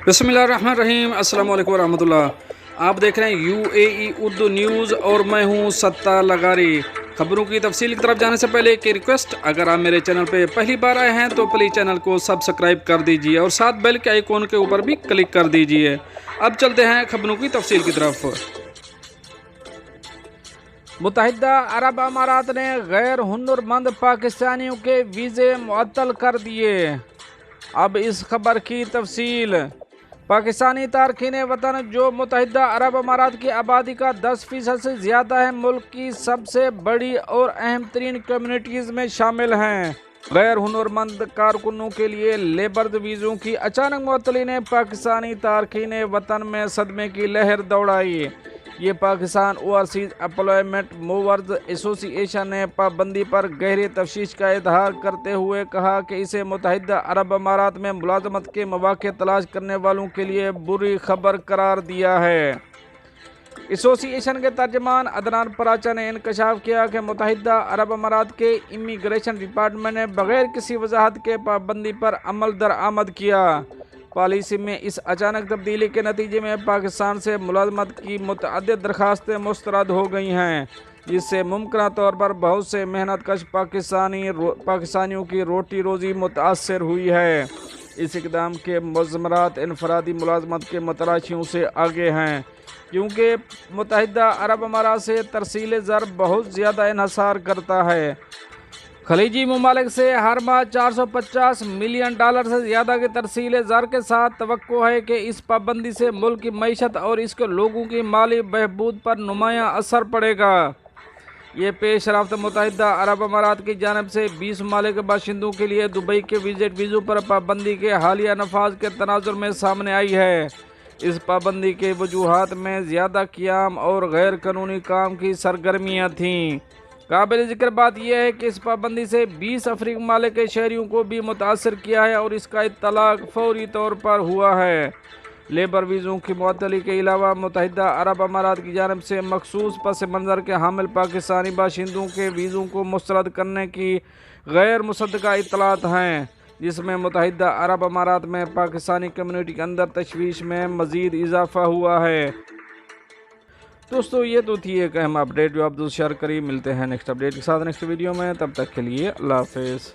بسم اللہ الرحمن الرحیم۔ السلام علیکم ورحمۃ اللہ۔ آپ دیکھ رہے ہیں UAE اردو نیوز اور میں ہوں ستار لغاری۔ خبروں کی تفصیل کی طرف جانے سے پہلے ایک ریکویسٹ، اگر آپ میرے چینل پہ پہلی بار آئے ہیں تو پلیز چینل کو سبسکرائب کر دیجئے اور ساتھ بیل کے آئیکن کے اوپر بھی کلک کر دیجئے۔ اب چلتے ہیں خبروں کی تفصیل کی طرف۔ متحدہ عرب امارات نے غیر ہنرمند پاکستانیوں کے ویزے معطل کر دیے۔ اب اس خبر کی تفصیل۔ پاکستانی تارکین وطن جو متحدہ عرب امارات کی آبادی کا 10% سے زیادہ ہے، ملک کی سب سے بڑی اور اہم ترین کمیونٹیز میں شامل ہیں۔ غیر ہنرمند کارکنوں کے لیے لیبر ویزوں کی اچانک معطلی نے پاکستانی تارکین وطن میں صدمے کی لہر دوڑائی۔ یہ پاکستان اوورسیز امپلائمنٹ موورز ایسوسی ایشن نے پابندی پر گہری تشویش کا اظہار کرتے ہوئے کہا کہ اسے متحدہ عرب امارات میں ملازمت کے مواقع تلاش کرنے والوں کے لیے بری خبر قرار دیا ہے۔ ایسوسی ایشن کے ترجمان عدنان پراچا نے انکشاف کیا کہ متحدہ عرب امارات کے امیگریشن ڈپارٹمنٹ نے بغیر کسی وضاحت کے پابندی پر عمل درآمد کیا۔ پالیسی میں اس اچانک تبدیلی کے نتیجے میں پاکستان سے ملازمت کی متعدد درخواستیں مسترد ہو گئی ہیں، جس سے ممکنہ طور پر بہت سے محنت کش پاکستانیوں کی روٹی روزی متاثر ہوئی ہے۔ اس اقدام کے مضمرات انفرادی ملازمت کے متلاشیوں سے آگے ہیں، کیونکہ متحدہ عرب امارات سے ترسیل زر بہت زیادہ انحصار کرتا ہے۔ خلیجی ممالک سے ہر ماہ $450 ملین سے زیادہ کی ترسیل زر کے ساتھ توقع ہے کہ اس پابندی سے ملک کی معیشت اور اس کے لوگوں کی مالی بہبود پر نمایاں اثر پڑے گا۔ یہ پیش رفت متحدہ عرب امارات کی جانب سے 20 ممالک کے باشندوں کے لیے دبئی کے وزٹ ویزوں پر پابندی کے حالیہ نفاذ کے تناظر میں سامنے آئی ہے۔ اس پابندی کے وجوہات میں زیادہ قیام اور غیر قانونی کام کی سرگرمیاں تھیں۔ قابل ذکر بات یہ ہے کہ اس پابندی سے 20 افریقی ممالک کے شہریوں کو بھی متاثر کیا ہے اور اس کا اطلاق فوری طور پر ہوا ہے۔ لیبر ویزوں کی معطلی کے علاوہ متحدہ عرب امارات کی جانب سے مخصوص پس منظر کے حامل پاکستانی باشندوں کے ویزوں کو مسترد کرنے کی غیر مصدقہ اطلاعات ہیں، جس میں متحدہ عرب امارات میں پاکستانی کمیونٹی کے اندر تشویش میں مزید اضافہ ہوا ہے۔ دوستو، یہ تو تھی ایک اہم اپڈیٹ جو آپ دوست شیئر کری۔ ملتے ہیں نیکسٹ اپڈیٹ کے ساتھ نیکسٹ ویڈیو میں، تب تک کے لیے اللہ حافظ۔